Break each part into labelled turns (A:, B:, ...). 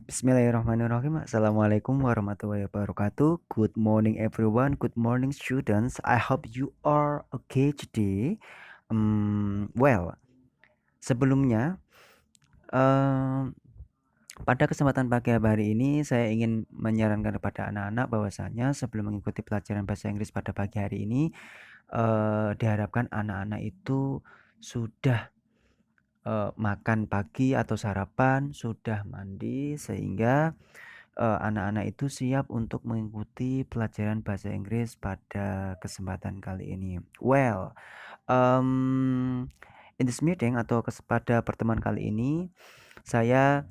A: Bismillahirrahmanirrahim. Assalamualaikum warahmatullahi wabarakatuh. Good morning everyone. Good morning students. I hope you are okay today. Sebelumnya pada kesempatan pagi hari ini saya ingin menyarankan kepada anak-anak bahwasanya sebelum mengikuti pelajaran bahasa Inggris pada pagi hari ini diharapkan anak-anak itu sudah makan pagi atau sarapan, sudah mandi sehingga anak-anak itu siap untuk mengikuti pelajaran bahasa Inggris pada kesempatan kali ini. In this meeting atau pada pertemuan kali ini, saya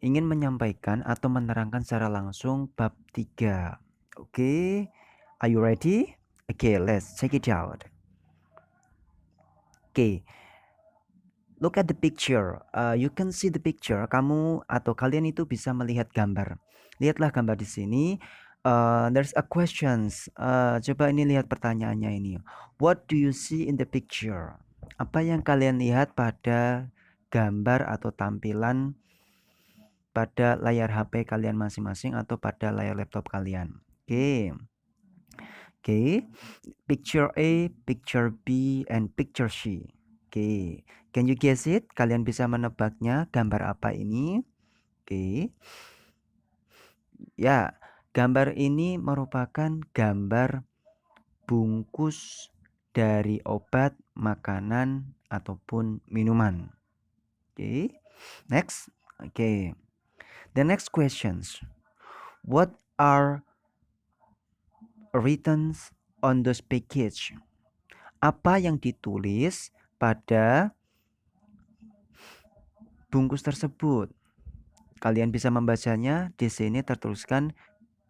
A: ingin menyampaikan atau menerangkan secara langsung bab 3. Oke, are you ready? Oke, let's check it out. Oke, look at the picture. You can see the picture. Kamu atau kalian itu bisa melihat gambar. Lihatlah gambar di sini. There's a questions. Coba ini lihat pertanyaannya ini. What do you see in the picture? Apa yang kalian lihat pada gambar atau tampilan pada layar HP kalian masing-masing atau pada layar laptop kalian? Oke. Picture A, picture B, and picture C. Oke. Can you guess it? Kalian bisa menebaknya gambar apa ini? Oke. Ya, gambar ini merupakan gambar bungkus dari obat, makanan, ataupun minuman. Oke. Next. Oke. The next questions. What are written on those package? Apa yang ditulis pada bungkus tersebut? Kalian bisa membacanya. Di sini tertuliskan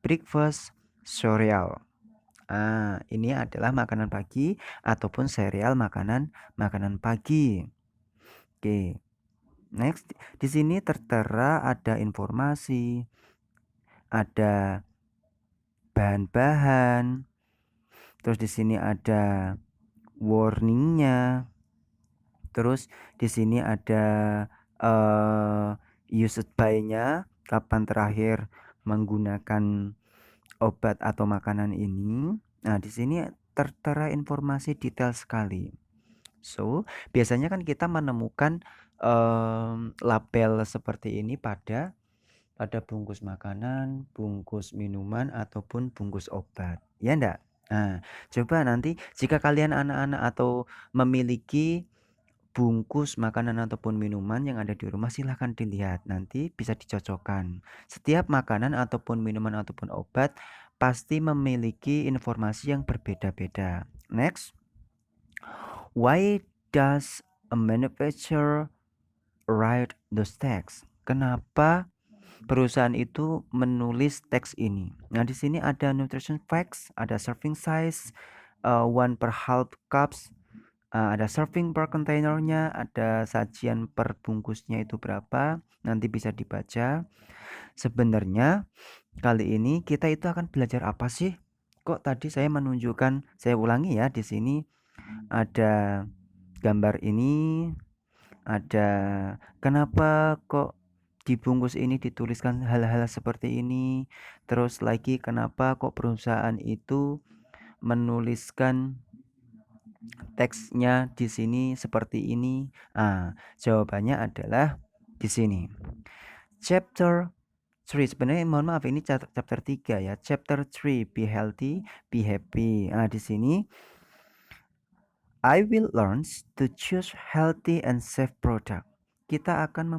A: breakfast cereal. Ini adalah makanan pagi ataupun sereal makanan pagi. Oke. Next, di sini tertera ada informasi, ada bahan-bahan. Terus di sini ada warningnya. Terus di sini ada used by-nya, kapan terakhir menggunakan obat atau makanan ini. Nah, di sini tertera informasi detail sekali. So, biasanya kan kita menemukan label seperti ini pada bungkus makanan, bungkus minuman, ataupun bungkus obat. Ya enggak? Nah, coba nanti jika kalian anak-anak atau memiliki bungkus makanan ataupun minuman yang ada di rumah, silahkan dilihat. Nanti bisa dicocokkan. Setiap makanan ataupun minuman ataupun obat pasti memiliki informasi yang berbeda-beda. Next. Why does a manufacturer write those text? Kenapa perusahaan itu menulis teks ini? Nah, di sini ada nutrition facts, ada serving size, 1 per half cups, ada serving per kontainernya, ada sajian per bungkusnya itu berapa, nanti bisa dibaca. Sebenarnya kali ini kita itu akan belajar apa sih? Kok tadi saya menunjukkan, saya ulangi ya, di sini ada gambar ini, ada kenapa kok di bungkus ini dituliskan hal-hal seperti ini, terus lagi kenapa kok perusahaan itu menuliskan teksnya di sini seperti ini. Jawabannya adalah di sini. Chapter 3, sebenarnya mohon maaf ini chapter 3 ya. Chapter 3, be healthy, be happy. Di sini I will learn to choose healthy and safe product. Kita akan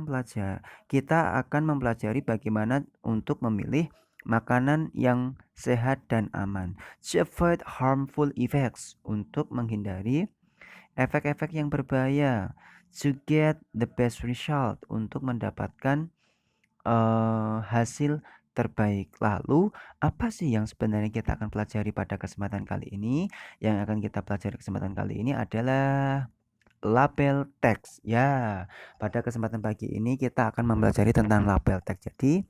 A: mempelajari bagaimana untuk memilih makanan yang sehat dan aman. To avoid harmful effects, untuk menghindari efek-efek yang berbahaya. To get the best result, untuk mendapatkan hasil terbaik. Lalu apa sih yang sebenarnya kita akan pelajari pada kesempatan kali ini? Yang akan kita pelajari kesempatan kali ini adalah label teks. Ya, pada kesempatan pagi ini kita akan mempelajari tentang label teks. Jadi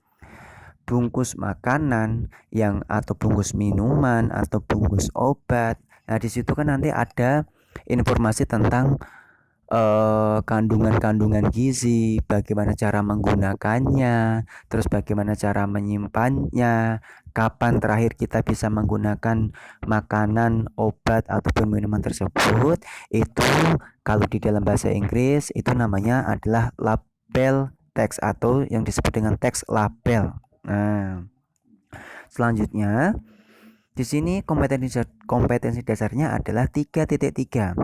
A: bungkus makanan atau bungkus minuman atau bungkus obat. Nah, di situ kan nanti ada informasi tentang kandungan-kandungan gizi, bagaimana cara menggunakannya, terus bagaimana cara menyimpannya, kapan terakhir kita bisa menggunakan makanan, obat ataupun minuman tersebut. Itu kalau di dalam bahasa Inggris itu namanya adalah label teks atau yang disebut dengan teks label. Nah, selanjutnya di sini kompetensi dasarnya adalah 3.3.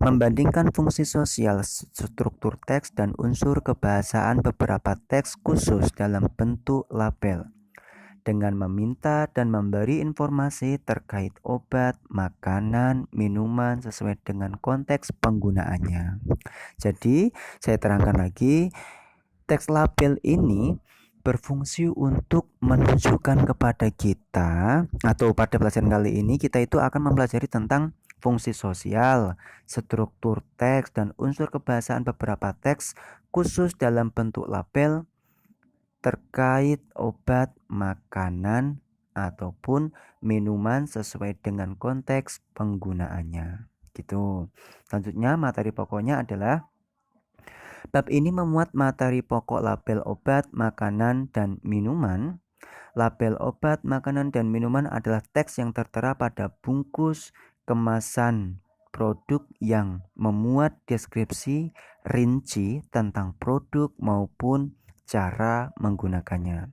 A: Membandingkan fungsi sosial, struktur teks dan unsur kebahasaan beberapa teks khusus dalam bentuk label dengan meminta dan memberi informasi terkait obat, makanan, minuman sesuai dengan konteks penggunaannya. Jadi, saya terangkan lagi, teks label ini berfungsi untuk menunjukkan kepada kita, atau pada pelajaran kali ini kita itu akan mempelajari tentang fungsi sosial, struktur teks, dan unsur kebahasaan beberapa teks khusus dalam bentuk label terkait obat, makanan, ataupun minuman sesuai dengan konteks penggunaannya. Gitu. Selanjutnya materi pokoknya adalah bab ini memuat materi pokok label obat, makanan, dan minuman. Label obat, makanan, dan minuman adalah teks yang tertera pada bungkus kemasan produk yang memuat deskripsi rinci tentang produk maupun cara menggunakannya.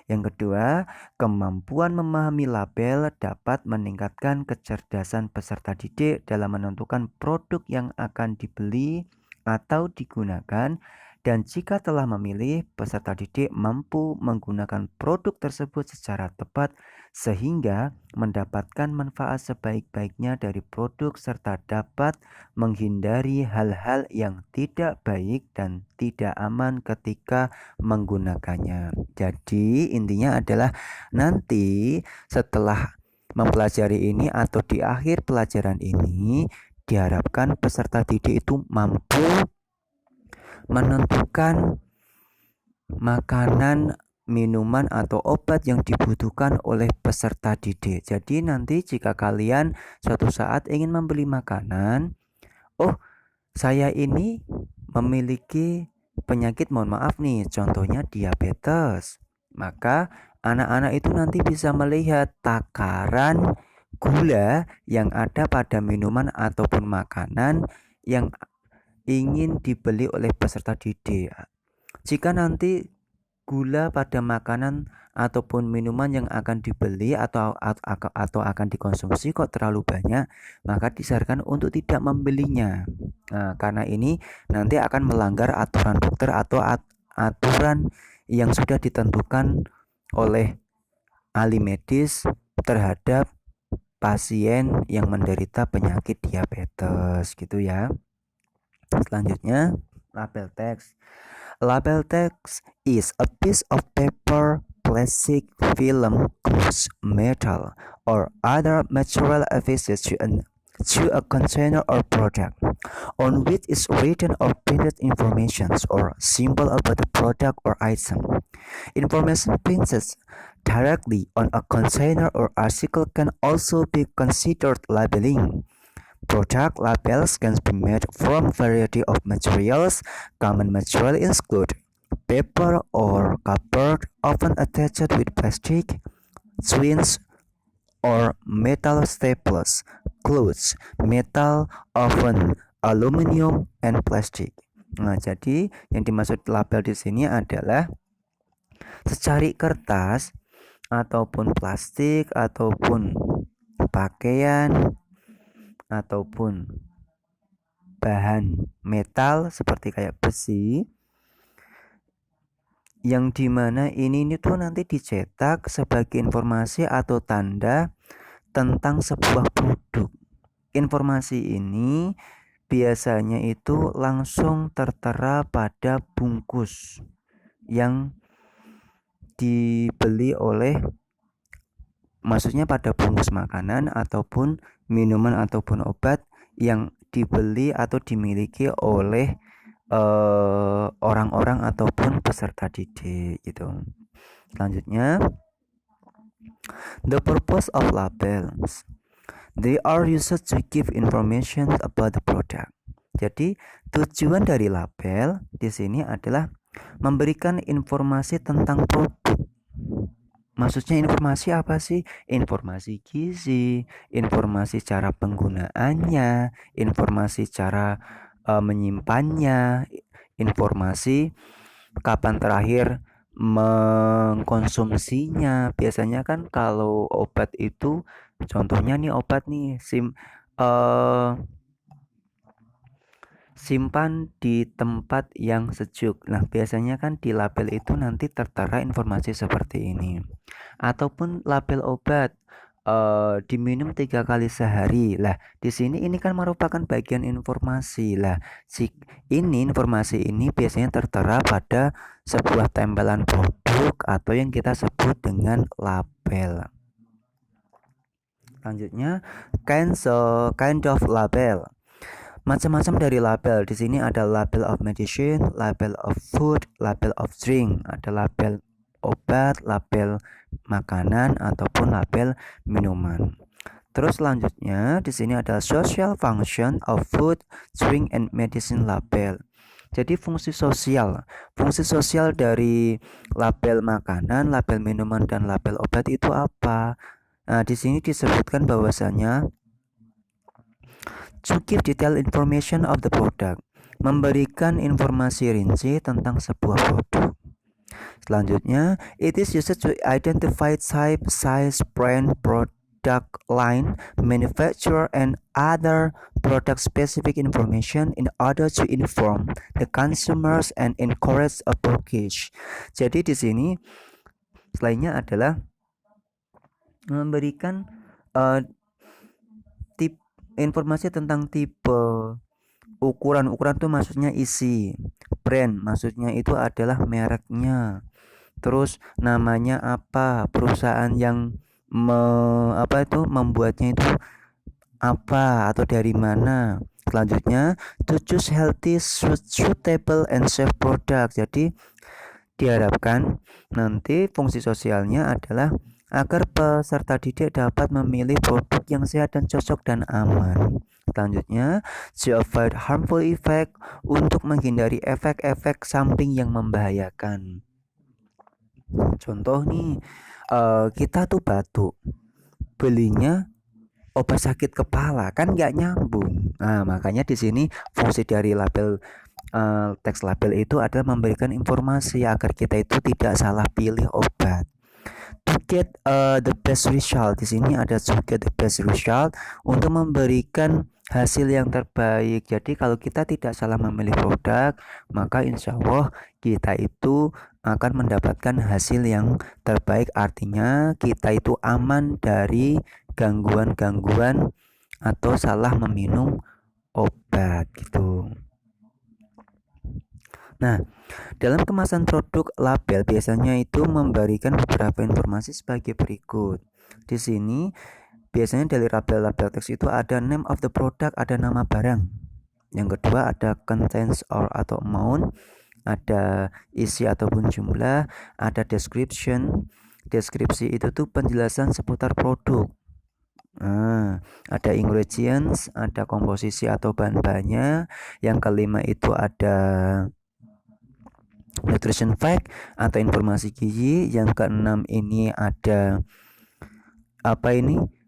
A: Yang kedua, kemampuan memahami label dapat meningkatkan kecerdasan peserta didik dalam menentukan produk yang akan dibeli atau digunakan, dan jika telah memilih, peserta didik mampu menggunakan produk tersebut secara tepat sehingga mendapatkan manfaat sebaik-baiknya dari produk serta dapat menghindari hal-hal yang tidak baik dan tidak aman ketika menggunakannya. Jadi intinya adalah nanti setelah mempelajari ini atau di akhir pelajaran ini diharapkan peserta didik itu mampu menentukan makanan, minuman, atau obat yang dibutuhkan oleh peserta didik. Jadi nanti jika kalian suatu saat ingin membeli makanan, oh saya ini memiliki penyakit, mohon maaf nih, contohnya diabetes. Maka anak-anak itu nanti bisa melihat takaran gula yang ada pada minuman ataupun makanan yang ingin dibeli oleh peserta didik. Jika nanti gula pada makanan ataupun minuman yang akan dibeli atau akan dikonsumsi kok terlalu banyak, maka disarankan untuk tidak membelinya. Nah, karena ini nanti akan melanggar aturan dokter atau aturan yang sudah ditentukan oleh ahli medis terhadap pasien yang menderita penyakit diabetes gitu ya. Selanjutnya, label teks. Label text is a piece of paper, plastic, film, glass, metal, or other material affixed to a container or product, on which is written or printed information or symbol about the product or item. Information printed directly on a container or article can also be considered labeling. Product labels can be made from a variety of materials. Common materials include paper or cardboard, often attached with plastic, twins, or metal staples, clothes, metal, oven, aluminium, and plastic. Nah, jadi yang dimaksud label di sini adalah secari kertas ataupun plastik ataupun pakaian ataupun bahan metal seperti kayak besi yang dimana ini tuh nanti dicetak sebagai informasi atau tanda tentang sebuah produk. Informasi ini biasanya itu langsung tertera pada bungkus yang dibeli oleh, maksudnya pada bungkus makanan ataupun minuman ataupun obat yang dibeli atau dimiliki oleh orang-orang ataupun peserta didik gitu. Selanjutnya, the purpose of labels. They are used to give information about the product, Jadi tujuan dari label di sini adalah memberikan informasi tentang produk. Maksudnya informasi apa sih? Informasi gizi, informasi cara penggunaannya, informasi cara menyimpannya, informasi kapan terakhir mengkonsumsinya. Biasanya kan kalau obat itu, contohnya nih obat nih eh, simpan di tempat yang sejuk. Nah, biasanya kan di label itu nanti tertera informasi seperti ini. Ataupun label obat diminum 3 kali sehari. Lah, di sini ini kan merupakan bagian informasi. Lah, ini informasi ini biasanya tertera pada sebuah tempelan produk atau yang kita sebut dengan label. Selanjutnya, kind of label. Macam-macam dari label. Di sini ada label of medicine, label of food, label of drink. Ada label obat, label makanan ataupun label minuman. Terus selanjutnya di sini ada social function of food, drink and medicine label. Jadi fungsi sosial dari label makanan, label minuman dan label obat itu apa? Nah, di sini disebutkan bahwasanya to give detailed information of the product, memberikan informasi rinci tentang sebuah produk. Selanjutnya, it is used to identify type, size, brand, product line, manufacturer, and other product-specific information in order to inform the consumers and encourage a purchase. Jadi di sini selainnya adalah memberikan informasi tentang tipe, ukuran tuh maksudnya isi, brand maksudnya itu adalah mereknya, terus namanya apa, perusahaan yang membuatnya itu apa atau dari mana. Selanjutnya, to choose healthy, suitable and safe product. Jadi diharapkan nanti fungsi sosialnya adalah agar peserta didik dapat memilih produk yang sehat dan cocok dan aman. Selanjutnya, to avoid harmful effect, untuk menghindari efek-efek samping yang membahayakan. Contoh nih, kita tuh batuk, belinya obat sakit kepala kan nggak nyambung. Nah, makanya di sini fungsi dari label teks label itu adalah memberikan informasi agar kita itu tidak salah pilih obat. To get the best result, di sini ada to get the best result, untuk memberikan hasil yang terbaik. Jadi kalau kita tidak salah memilih produk, maka insya Allah kita itu akan mendapatkan hasil yang terbaik. Artinya kita itu aman dari gangguan-gangguan atau salah meminum obat gitu. Nah, dalam kemasan produk, label biasanya itu memberikan beberapa informasi sebagai berikut. Di sini biasanya dari label-label teks itu ada name of the product, ada nama barang. Yang kedua ada contents or atau amount, ada isi ataupun jumlah, ada description. Deskripsi itu tuh penjelasan seputar produk. Ada ingredients, ada komposisi atau bahan-bahannya. Yang kelima itu ada nutrition fact atau informasi gizi. Yang keenam ini ada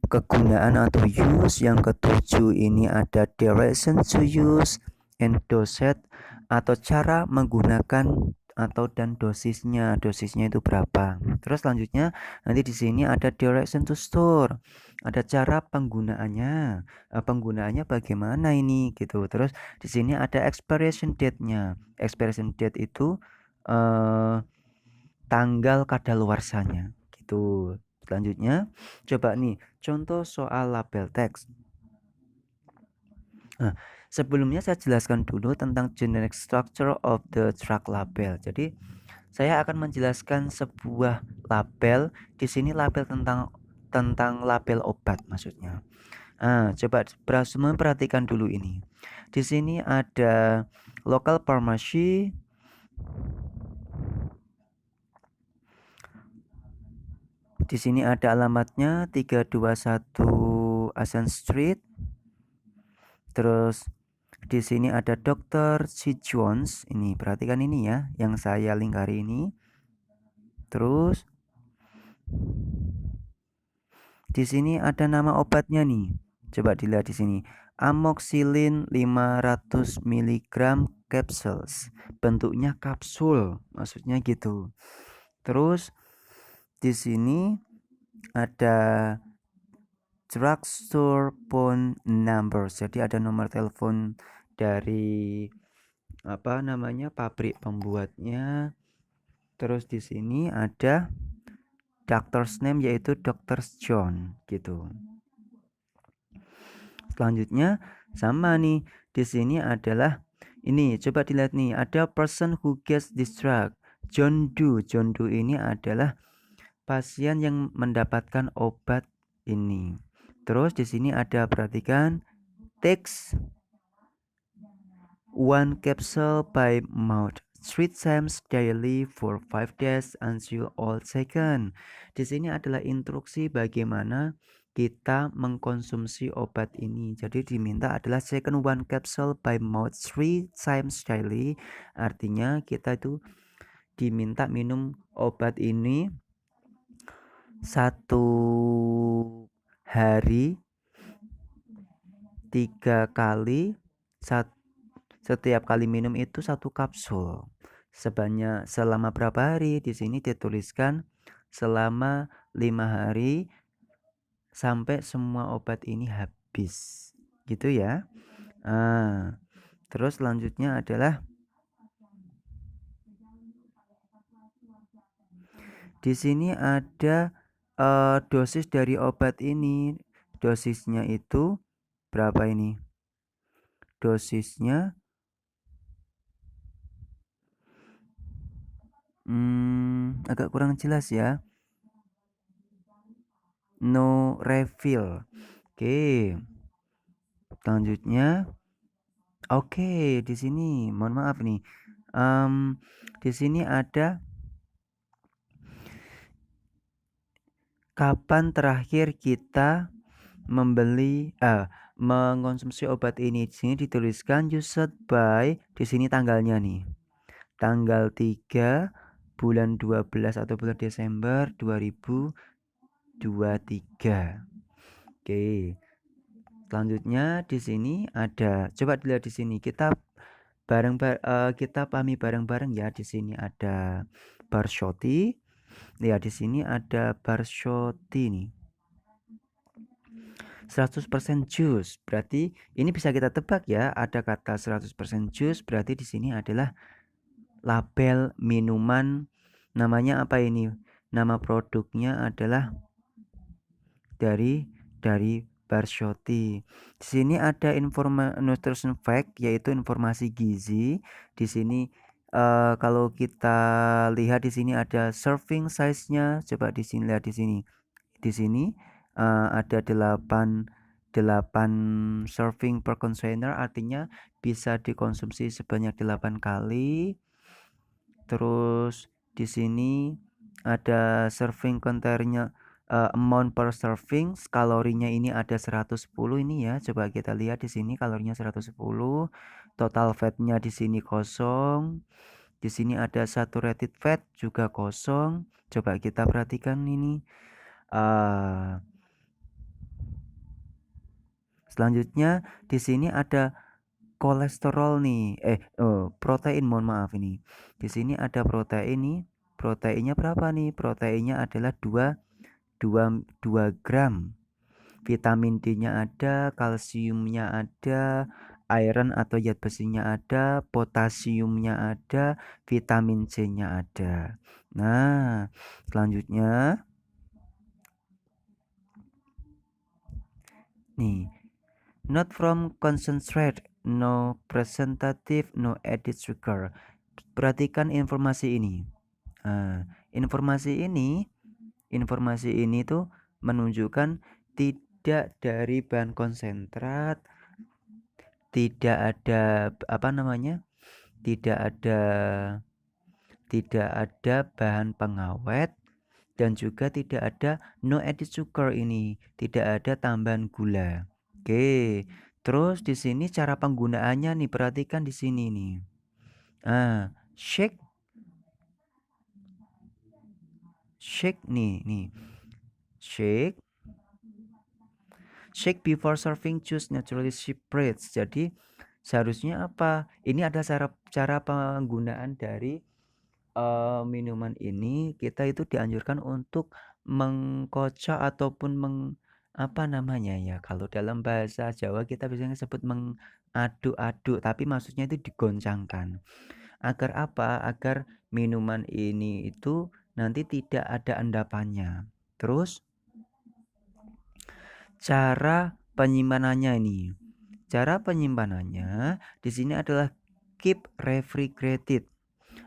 A: kegunaan atau use. Yang ketujuh ini ada direction to use and dosage atau cara menggunakan atau dan dosisnya itu berapa. Terus selanjutnya nanti di sini ada direction to store, ada cara penggunaannya, penggunaannya bagaimana ini gitu. Terus di sini ada expiration date-nya. Expiration date itu tanggal kadaluarsanya gitu. Selanjutnya coba nih contoh soal label teks. Nah, sebelumnya saya jelaskan dulu tentang generic structure of the drug label. Jadi saya akan menjelaskan sebuah label. Di sini label tentang label obat maksudnya. Coba semua perhatikan dulu ini. Di sini ada local pharmacy. Di sini ada alamatnya 321 Ascent Street. Terus Di sini ada Dr. C. Jones. Ini perhatikan ini ya, yang saya lingkari ini. Terus di sini ada nama obatnya nih. Coba dilihat di sini. Amoxicillin 500 mg capsules. Bentuknya kapsul, maksudnya gitu. Terus di sini ada drugstore phone number. Jadi ada nomor telepon dari apa namanya pabrik pembuatnya. Terus di sini ada doctor's name yaitu Dr. John gitu. Selanjutnya sama nih. Di sini adalah ini coba dilihat nih, ada person who gets this drug. John Doe. John Doe ini adalah pasien yang mendapatkan obat ini. Terus di sini ada perhatikan takes one capsule by mouth 3 times daily for 5 days until all taken. Di sini adalah instruksi bagaimana kita mengkonsumsi obat ini. Jadi diminta adalah second one capsule by mouth 3 times daily. Artinya kita itu diminta minum obat ini satu hari 3 kali, setiap kali minum itu 1 kapsul. Sebanyak selama berapa hari? Di sini dituliskan selama 5 hari sampai semua obat ini habis. Gitu ya. Terus selanjutnya adalah di sini ada dosis dari obat ini. Dosisnya itu berapa ini? Dosisnya agak kurang jelas ya. No refill. Oke. Selanjutnya oke, di sini mohon maaf nih. Di sini ada kapan terakhir kita mengkonsumsi obat ini. Di sini dituliskan used by, di sini tanggalnya nih. Tanggal 3 bulan 12 atau bulan Desember 2023. Oke. Selanjutnya di sini ada, coba dilihat di sini kita kita pahami bareng-bareng ya. Di sini ada Barshoti. Ya, di sini ada Barshoti nih. 100% jus. Berarti ini bisa kita tebak ya, ada kata 100% jus, berarti di sini adalah label minuman. Namanya apa ini? Nama produknya adalah dari Barshoti. Di sini ada nutrition fact yaitu informasi gizi. Di sini kalau kita lihat di sini ada serving size-nya. Coba di sini lihat di sini. Di sini ada 8 serving per container, artinya bisa dikonsumsi sebanyak 8 kali. Terus di sini ada serving containernya, amount per serving, kalorinya ini ada 110 ini ya. Coba kita lihat di sini kalorinya 110. Total fatnya di sini kosong. Di sini ada saturated fat juga kosong. Coba kita perhatikan ini. Selanjutnya di sini ada kolesterol nih. Protein, mohon maaf ini. Di sini ada protein nih. Proteinnya berapa nih? Proteinnya adalah 2 gram. Vitamin D-nya ada, kalsiumnya ada, iron atau zat besinya ada, potasiumnya ada, vitamin C-nya ada. Nah, selanjutnya nih, not from concentrate, no presentative, no added sugar. Perhatikan informasi ini. Informasi ini tuh menunjukkan tidak dari bahan konsentrat, tidak ada tidak ada bahan pengawet, dan juga tidak ada no added sugar ini, tidak ada tambahan gula. Oke. Terus di sini cara penggunaannya nih, perhatikan di sini nih. Shake nih. Shake before serving, choose naturally spirits. Jadi seharusnya apa? Ini ada cara penggunaan dari minuman ini. Kita itu dianjurkan untuk mengkocok ataupun apa namanya ya? Kalau dalam bahasa Jawa kita biasanya sebut mengaduk-aduk, tapi maksudnya itu digoncangkan. Agar apa? Agar minuman ini itu nanti tidak ada endapannya. Terus cara penyimpanannya ini. Cara penyimpanannya di sini adalah keep refrigerated.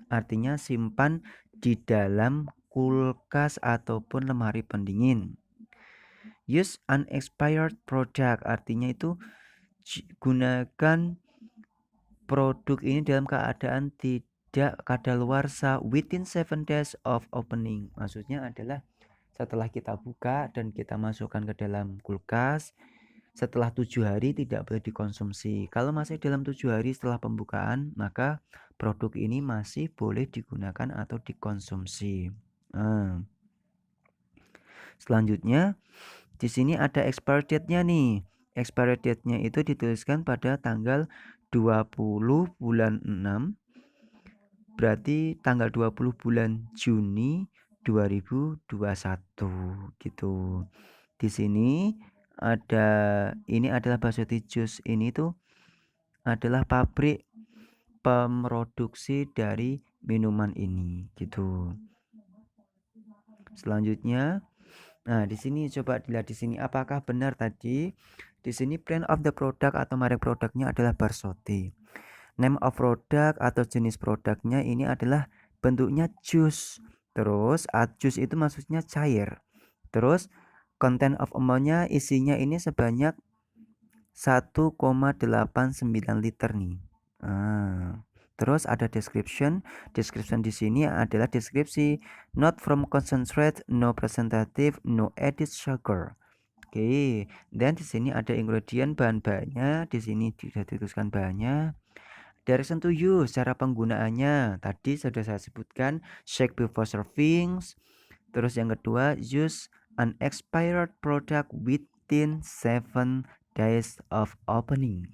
A: Artinya simpan di dalam kulkas ataupun lemari pendingin. Use unexpired product, artinya itu gunakan produk ini dalam keadaan tidak kadaluarsa within 7 days of opening. Maksudnya adalah setelah kita buka dan kita masukkan ke dalam kulkas, setelah 7 hari tidak boleh dikonsumsi. Kalau masih dalam 7 hari setelah pembukaan, maka produk ini masih boleh digunakan atau dikonsumsi. Selanjutnya di sini ada expiry date-nya nih. Expiry date-nya itu dituliskan pada tanggal 20 bulan 6. Berarti tanggal 20 bulan Juni 2021 gitu. Di sini ini adalah Basoti Jus. Ini tuh adalah pabrik pemroduksi dari minuman ini gitu. Selanjutnya, nah di sini coba dilihat di sini apakah benar tadi. Di sini brand of the product atau merek produknya adalah Basoti. Name of product atau jenis produknya ini adalah bentuknya jus. Terus jus itu maksudnya cair. Terus content of amount-nya isinya ini sebanyak 1,89 liter nih. Terus ada description. Description di sini adalah deskripsi not from concentrate, no preservative, no added sugar. Oke, dan di sini ada ingredient bahan-bahannya. Di sini sudah dituliskan bahannya. Direction to use, cara penggunaannya. Tadi sudah saya sebutkan, shake before serving. Terus yang kedua, use unexpired product within 7 days of opening.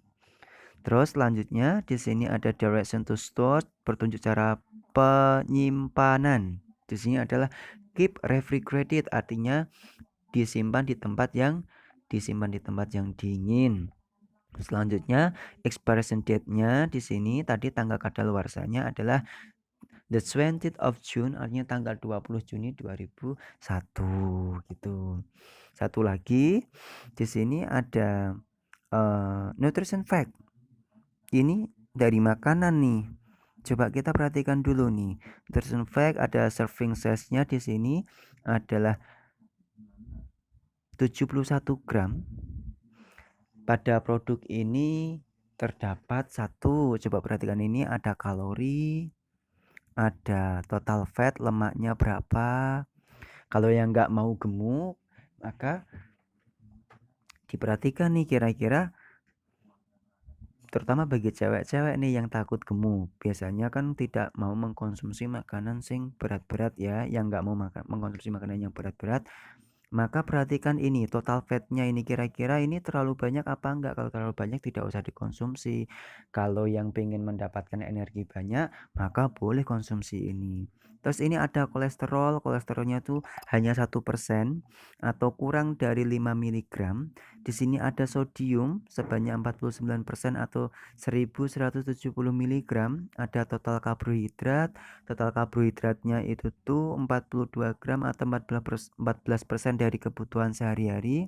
A: Terus selanjutnya di sini ada direction to store, petunjuk cara penyimpanan. Di sini adalah keep refrigerated, artinya disimpan di tempat yang dingin. Selanjutnya expiration date-nya di sini tadi tanggal kadaluarsanya adalah the 20th of June, artinya tanggal 20 Juni 2001 gitu. Satu lagi di sini ada nutrition fact. Ini dari makanan nih. Coba kita perhatikan dulu nih. Nutrition fact ada serving size-nya di sini adalah 71 gram. Pada produk ini terdapat coba perhatikan ini ada kalori, ada total fat, lemaknya berapa. Kalau yang nggak mau gemuk, maka diperhatikan nih kira-kira, terutama bagi cewek-cewek nih yang takut gemuk, biasanya kan tidak mau mengkonsumsi makanan sing berat-berat ya, yang nggak mau mengkonsumsi makanan yang berat-berat. Maka perhatikan ini total fatnya ini kira-kira ini terlalu banyak apa enggak. Kalau terlalu banyak tidak usah dikonsumsi. Kalau yang pengen mendapatkan energi banyak maka boleh konsumsi ini. Terus ini ada kolesterolnya tuh hanya 1% atau kurang dari 5 mg. Di sini ada sodium sebanyak 49% atau 1170 mg. Ada total karbohidratnya itu tuh 42 gram atau 14% dari kebutuhan sehari-hari.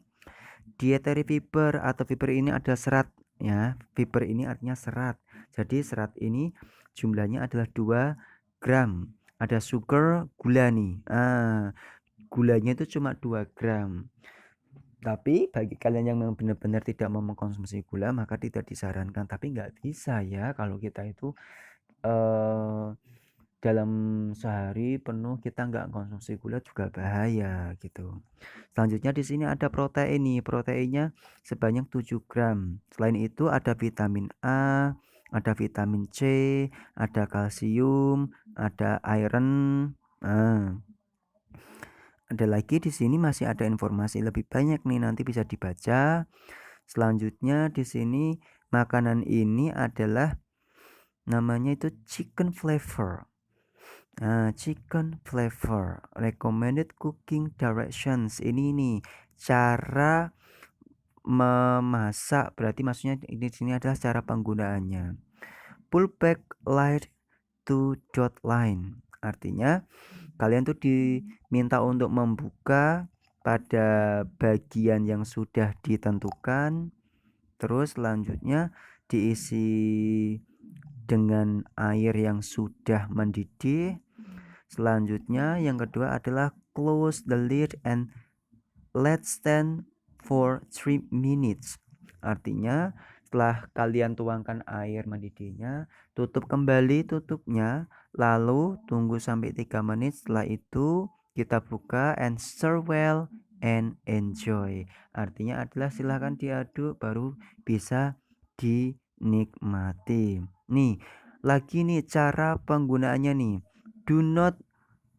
A: Dietary fiber atau fiber ini ada serat ya. Fiber ini artinya serat. Jadi serat ini jumlahnya adalah 2 gram. Ada sugar, gula nih. Gulanya itu cuma 2 gram. Tapi bagi kalian yang memang benar-benar tidak mau mengkonsumsi gula maka tidak disarankan. Tapi nggak bisa ya kalau kita itu dalam sehari penuh kita nggak konsumsi gula juga bahaya gitu. Selanjutnya di sini ada protein nih, proteinnya sebanyak 7 gram. Selain itu ada vitamin A, ada vitamin C, ada kalsium, ada iron. Nah, ada lagi di sini masih ada informasi lebih banyak nih, nanti bisa dibaca. Selanjutnya di sini makanan ini adalah namanya itu chicken flavor. Nah, chicken flavor recommended cooking directions ini nih cara memasak, berarti maksudnya di sini adalah cara penggunaannya. Pull back light to dot line, artinya kalian tuh diminta untuk membuka pada bagian yang sudah ditentukan, terus selanjutnya diisi dengan air yang sudah mendidih. Selanjutnya yang kedua adalah close the lid and let stand for 3 minutes. Artinya setelah kalian tuangkan air mendidihnya, tutup kembali tutupnya, lalu tunggu sampai 3 menit. Setelah itu kita buka and serve well and enjoy. Artinya adalah silahkan diaduk baru bisa dinikmati. Nih, lagi nih cara penggunaannya nih. Do not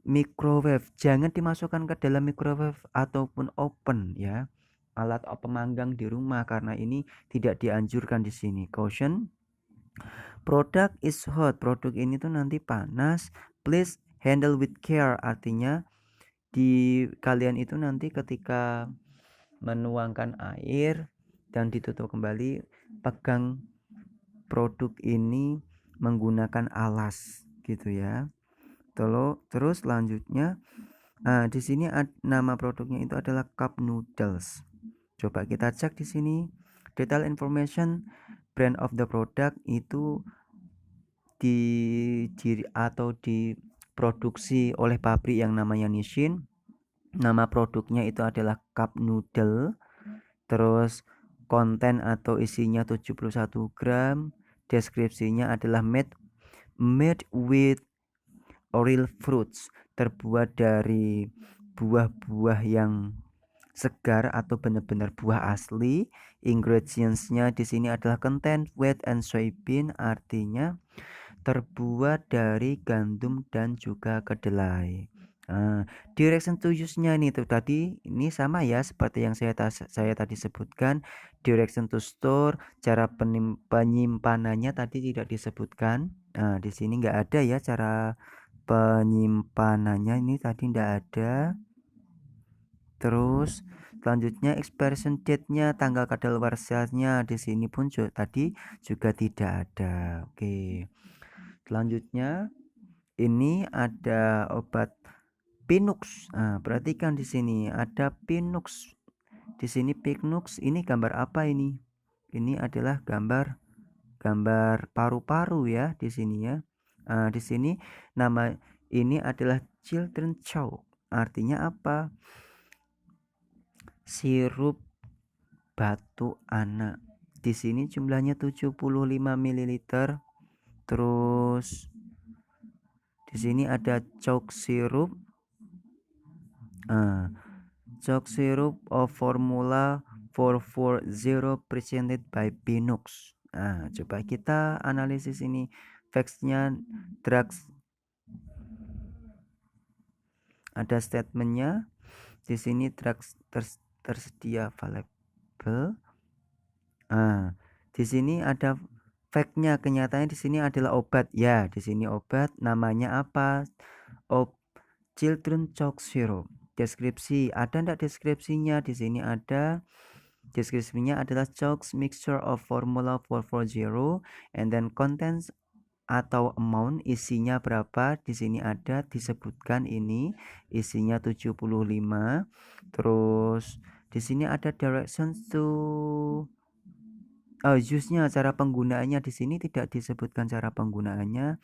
A: microwave, jangan dimasukkan ke dalam microwave ataupun oven ya. Alat pemanggang di rumah karena ini tidak dianjurkan di sini. Caution, product is hot. Produk ini tuh nanti panas. Please handle with care. Artinya di kalian itu nanti ketika menuangkan air dan ditutup kembali, pegang produk ini menggunakan alas gitu ya. Terus selanjutnya di sini nama produknya itu adalah cup noodles. Coba kita cek di sini detail information brand of the product itu diproduksi oleh pabrik yang namanya Nissin. Nama produknya itu adalah cup noodle. Terus konten atau isinya 71 gram. Deskripsinya adalah made with real fruits, terbuat dari buah-buah yang segar atau benar-benar buah asli. Ingredientsnya di sini adalah contain wheat and soybean, artinya terbuat dari gandum dan juga kedelai. Direction to use-nya nih tuh tadi ini sama ya seperti yang saya tadi sebutkan. Direction to store, cara penyimpanannya tadi tidak disebutkan. Nah, di sini nggak ada ya cara penyimpanannya, ini tadi nggak ada. Terus selanjutnya expiration date-nya, tanggal kadaluarsanya di sini pun tadi juga tidak ada. Oke. Selanjutnya ini ada obat Pinux. Nah, perhatikan di sini ada Pinux. Di sini Pinux ini gambar apa ini? Ini adalah gambar paru-paru ya di sini ya. Di sini nama ini adalah children chalk. Artinya apa? Sirup batu anak. Di sini jumlahnya 75 ml. Terus di sini ada chalk syrup. Chalk syrup of formula 440 presented by Pinux. Coba kita analisis ini. Facts-nya drugs. Ada statementnya. Di sini drugs tersedia available. Di sini ada fact-nya, kenyataannya di sini adalah obat ya. Di sini obat namanya apa? Children chalk syrup. Deskripsi, ada enggak deskripsinya? Di sini ada. Deskripsinya adalah chalk mixture of formula 440 and then contents atau amount, isinya berapa? Di sini ada disebutkan ini isinya 75. Terus di sini ada directions to use-nya, cara penggunaannya di sini tidak disebutkan cara penggunaannya.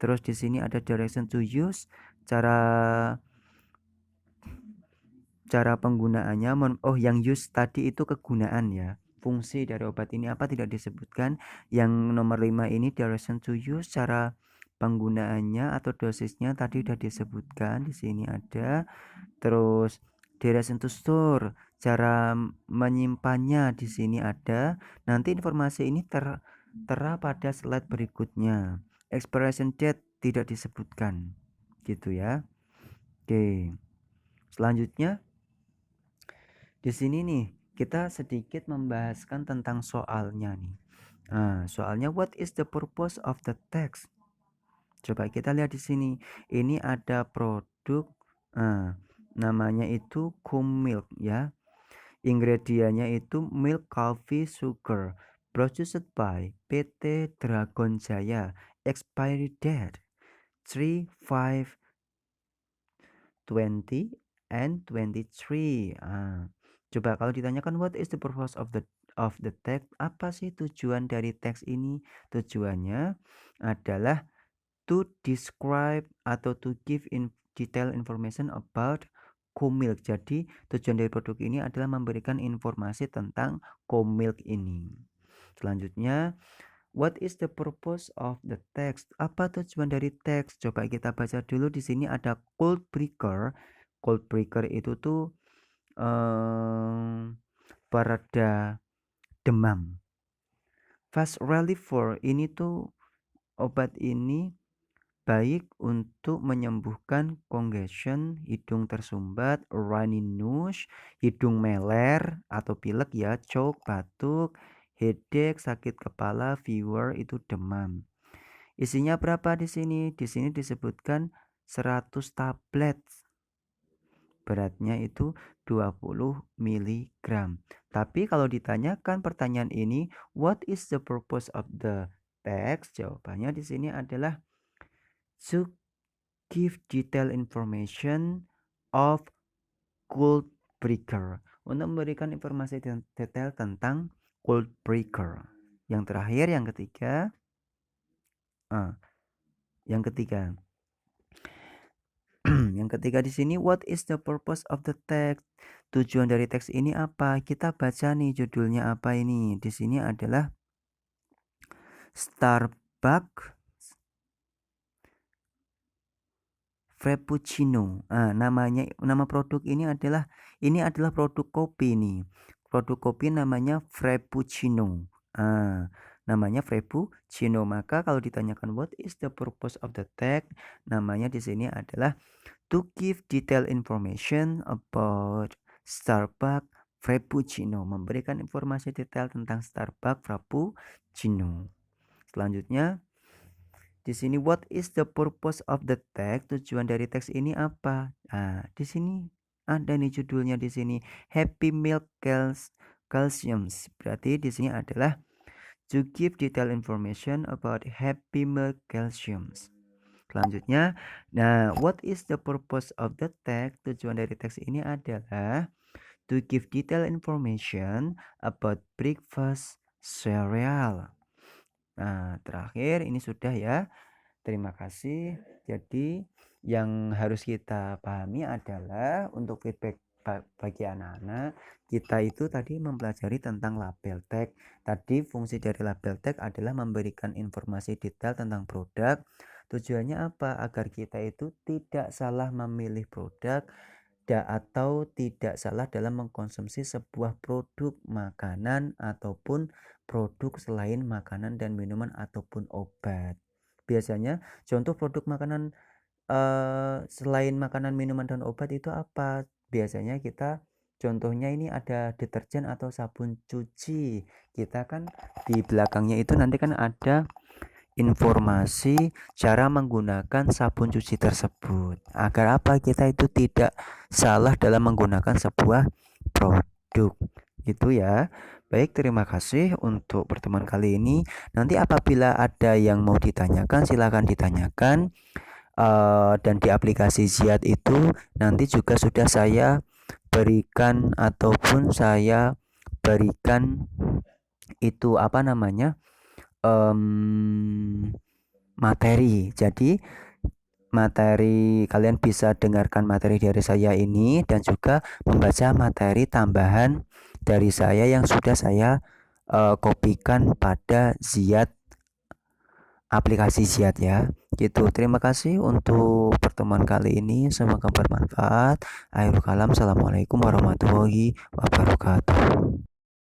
A: Terus di sini ada direction to use, cara penggunaannya. Yang use tadi itu kegunaan ya. Fungsi dari obat ini apa tidak disebutkan. Yang nomor 5 ini direction to use, cara penggunaannya atau dosisnya tadi udah disebutkan, di sini ada. Terus direction to store, cara menyimpannya di sini ada. Nanti informasi ini tertera pada slide berikutnya. Expiration date tidak disebutkan, gitu ya. Oke. Selanjutnya di sini nih kita sedikit membahaskan tentang soalnya nih. Nah, soalnya what is the purpose of the text? Coba kita lihat di sini. Ini ada produk namanya itu Milk ya. Ingredientnya itu milk, coffee, sugar. Produced by PT Dragon Jaya. Expiry date 3, 5, 20 and 23. Coba kalau ditanyakan what is the purpose of the text, apa sih tujuan dari teks ini? Tujuannya adalah to describe atau to give detailed information about Milk. Jadi tujuan dari produk ini adalah memberikan informasi tentang Milk ini. Selanjutnya, what is the purpose of the text? Apa tujuan dari teks? Coba kita baca dulu. Di sini ada cold breaker. Cold breaker itu tuh pereda demam. Fast reliever ini tuh obat ini baik untuk menyembuhkan congestion, hidung tersumbat, runny nose, hidung meler atau pilek ya, choke, batuk, headache, sakit kepala, fever itu demam. Isinya berapa di sini? Di sini disebutkan 100 tablet. Beratnya itu 20 mg. Tapi kalau ditanyakan pertanyaan ini, what is the purpose of the text? Jawabannya di sini adalah to give detailed information of cold breaker. Untuk memberikan informasi detail tentang cold breaker. Yang terakhir, yang ketiga. Yang ketiga di sini, what is the purpose of the text? Tujuan dari teks ini apa? Kita baca nih judulnya apa ini. Di sini adalah Starbucks Frappuccino. Nama produk ini adalah produk kopi nih. Produk kopi namanya Frappuccino. Namanya Frappuccino. Maka kalau ditanyakan what is the purpose of the text, namanya di sini adalah to give detailed information about Starbucks Frappuccino, memberikan informasi detail tentang Starbucks Frappuccino. Selanjutnya di sini what is the purpose of the text? Tujuan dari teks ini apa? Di sini ada nih judulnya di sini Happy Milk Calcium. Berarti di sini adalah to give detailed information about Happy Milk Calcium. Selanjutnya, what is the purpose of the text? Tujuan dari teks ini adalah to give detailed information about breakfast cereal. Terakhir ini sudah ya. Terima kasih. Jadi yang harus kita pahami adalah untuk feedback bagi anak-anak, kita itu tadi mempelajari tentang label tag. Tadi fungsi dari label tag adalah memberikan informasi detail tentang produk. Tujuannya apa? Agar kita itu tidak salah memilih produk atau tidak salah dalam mengkonsumsi sebuah produk makanan ataupun produk selain makanan dan minuman ataupun obat. Biasanya contoh produk makanan selain makanan, minuman dan obat itu apa? Biasanya kita contohnya ini ada deterjen atau sabun cuci. Kita kan di belakangnya itu nanti kan ada informasi cara menggunakan sabun cuci tersebut. Agar apa? Kita itu tidak salah dalam menggunakan sebuah produk. Gitu ya. Baik, terima kasih untuk pertemuan kali ini. Nanti apabila ada yang mau ditanyakan, silakan ditanyakan. Dan di aplikasi Ziad itu nanti juga sudah saya berikan ataupun saya berikan itu materi. Jadi materi kalian bisa dengarkan materi dari saya ini dan juga membaca materi tambahan dari saya yang sudah saya kopikan pada Ziad aplikasi Ziat ya. Gitu. Terima kasih untuk pertemuan kali ini. Semoga bermanfaat. Akhirul kalam. Assalamualaikum warahmatullahi wabarakatuh.